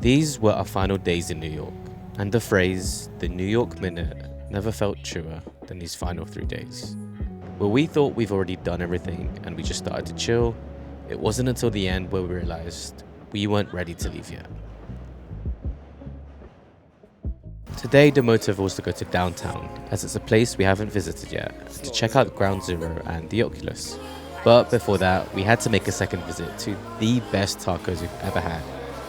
These were our final days in New York, and the phrase, the New York minute, never felt truer than these final 3 days. Where we thought we've already done everything and we just started to chill, it wasn't until the end where we realized we weren't ready to leave yet. Today the motive was to go to downtown, as it's a place we haven't visited yet, to check out Ground Zero and the Oculus. But before that, we had to make a second visit to the best tacos we've ever had.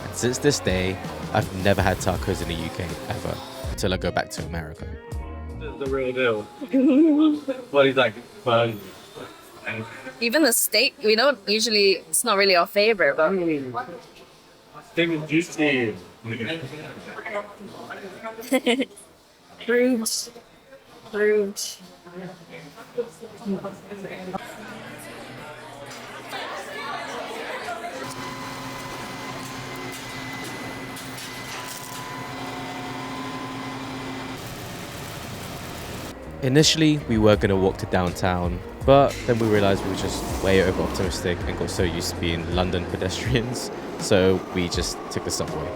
And since this day, I've never had tacos in the UK ever, until I go back to America. This is the real deal. What do you think? Even the steak, we don't usually, it's not really our favorite, but Steak is juicy. proved. Initially, we were going to walk to downtown, but then we realized we were just way over optimistic and got so used to being London pedestrians, so we just took the subway.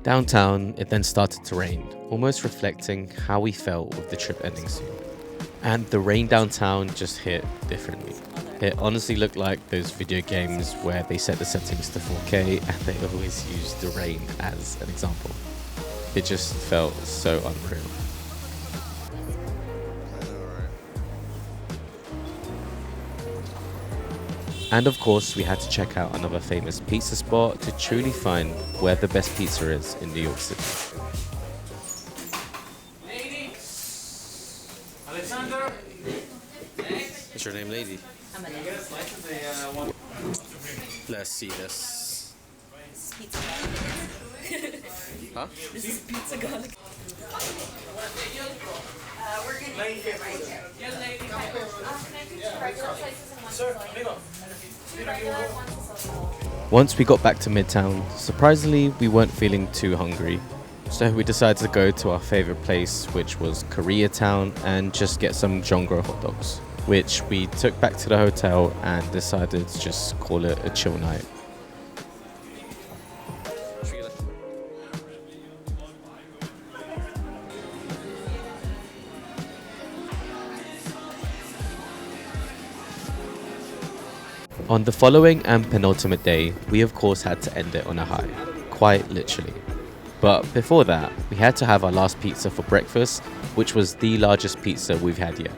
Downtown, it then started to rain, almost reflecting how we felt with the trip ending soon. And the rain downtown just hit differently. It honestly looked like those video games where they set the settings to 4K and they always use the rain as an example. It just felt so unreal. And of course, we had to check out another famous pizza spot to truly find where the best pizza is in New York City. Alexander? What's your name, lady? I'm a Let's see this. pizza. Huh? This is pizza garlic. We're gonna eat it right here. Once we got back to Midtown, surprisingly, we weren't feeling too hungry. So we decided to go to our favorite place, which was Koreatown, and just get some Jongro hot dogs, which we took back to the hotel and decided to just call it a chill night. On the following and penultimate day, we of course had to end it on a high, quite literally. But before that, we had to have our last pizza for breakfast, which was the largest pizza we've had yet.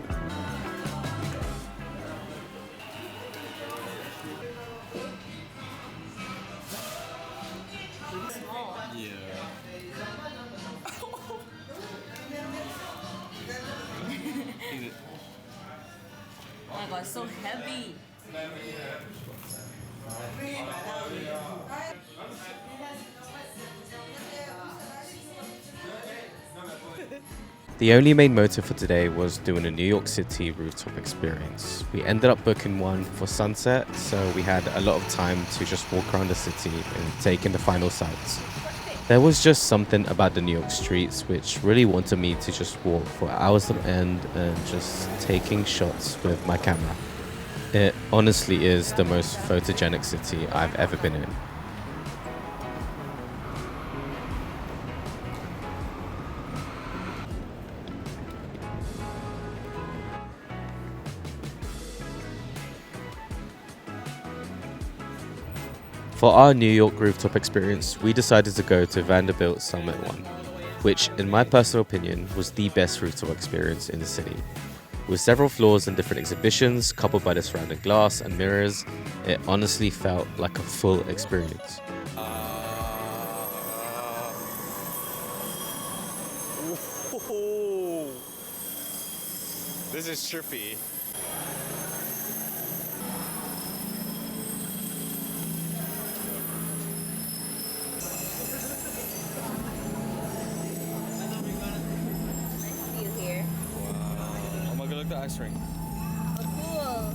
Oh my god, it's so heavy. The only main motive for today was doing a New York City rooftop experience. We ended up booking one for sunset, so we had a lot of time to just walk around the city and take in the final sights. There was just something about the New York streets which really wanted me to just walk for hours on end and just taking shots with my camera. It honestly is the most photogenic city I've ever been in. For our New York rooftop experience, we decided to go to Vanderbilt Summit 1, which in my personal opinion was the best rooftop experience in the city. With several floors and different exhibitions, coupled by the surrounding glass and mirrors, it honestly felt like a full experience. This is trippy. You here? Oh my god, look at the ice rink. Cool.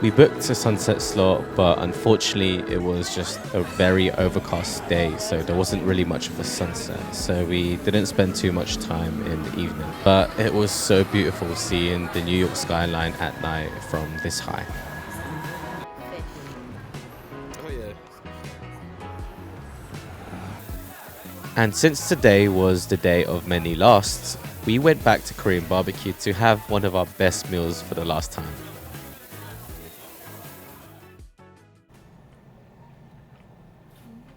We booked a sunset slot, but unfortunately it was just a very overcast day, so there wasn't really much of a sunset. So we didn't spend too much time in the evening. But it was so beautiful seeing the New York skyline at night from this high. Oh yeah. And since today was the day of many lasts, we went back to Korean barbecue to have one of our best meals for the last time.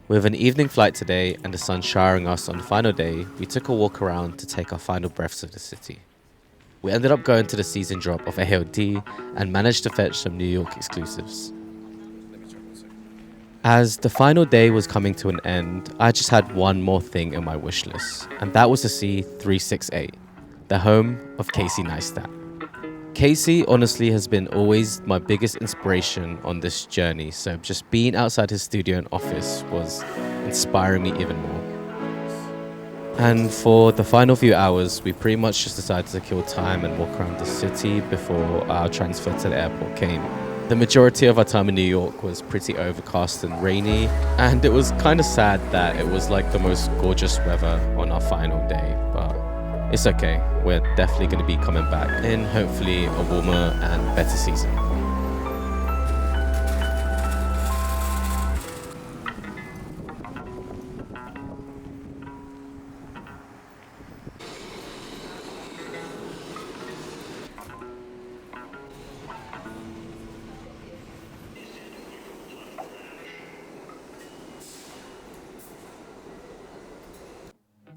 With an evening flight today and the sun showering us on the final day, we took a walk around to take our final breaths of the city. We ended up going to the season drop of AOD and managed to fetch some New York exclusives. As the final day was coming to an end, I just had one more thing in my wish list, and that was to see 368, the home of Casey Neistat. Casey honestly has been always my biggest inspiration on this journey, so just being outside his studio and office was inspiring me even more. And for the final few hours, we pretty much just decided to kill time and walk around the city before our transfer to the airport came. The majority of our time in New York was pretty overcast and rainy, and it was kind of sad that it was like the most gorgeous weather on our final day, but it's okay. We're definitely going to be coming back in hopefully a warmer and better season.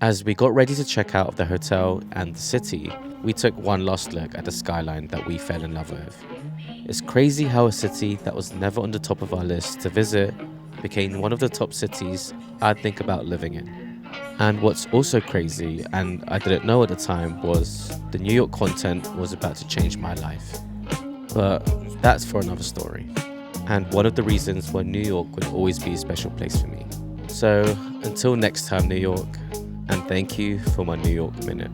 As we got ready to check out of the hotel and the city, we took one last look at the skyline that we fell in love with. It's crazy how a city that was never on the top of our list to visit became one of the top cities I'd think about living in. And what's also crazy, and I didn't know at the time, was the New York content was about to change my life. But that's for another story. And one of the reasons why New York will always be a special place for me. So until next time, New York, and thank you for my New York minute.